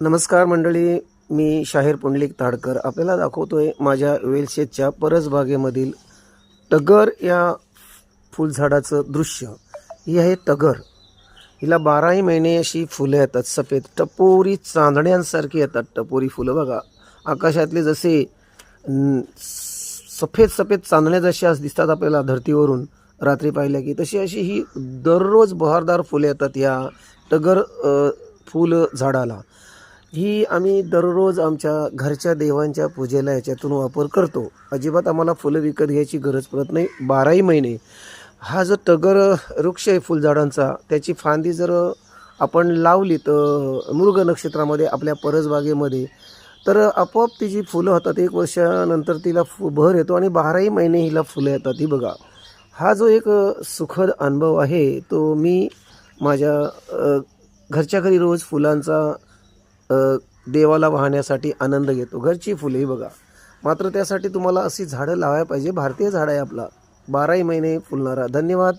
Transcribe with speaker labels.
Speaker 1: नमस्कार मंडळी, मी शाहीर पुंडलिक ताडकर आपल्याला दाखवतोय माझ्या वेलशेतच्या परसबागेमधील टगर या फुलझाडाचं दृश्य। ही आहे टगर। हिला 12ही महिने अशी फुलं येतात, सफेद टपोरी चांदण्यांसारखी येतात। टपोरी फुलं बघा, आकाशातले जसे सफेद सफेद चांदण्या जशा दिसतात आपल्याला धरतीवरून रात्री पाहिल्या की, तशी अशी ही दररोज बहारदार फुले येतात या टगर फुल झाडाला। ही आम्ही दररोज आमच्या घरच्या देवांच्या पूजेला याच्यातून वापर करतो। अजिबात आम्हाला फुलं विकत घ्यायची गरज पडत नाही। 12ही महिने हा जो टगर वृक्ष आहे फुलझाडांचा, त्याची फांदी जर आपण लावली तर मृग नक्षत्रामध्ये आपल्या परसबागेमध्ये, तर आपोआप तिची फुलं होतात। 1 वर्षानंतर तिला बहर येतो आणि 12ही महिने हिला फुलं येतात। ही बघा, हा जो एक सुखद अनुभव आहे तो मी माझ्या घरच्या घरी रोज फुलांचा देवाला वाहण्यासाठी आनंद घेतो। घरची फुले ही बघा, मात्र त्यासाठी तुम्हाला अशी झाडं लावायला पाहिजे। भारतीय झाड आहे आपला, 12ही महिने फुलणारा। धन्यवाद।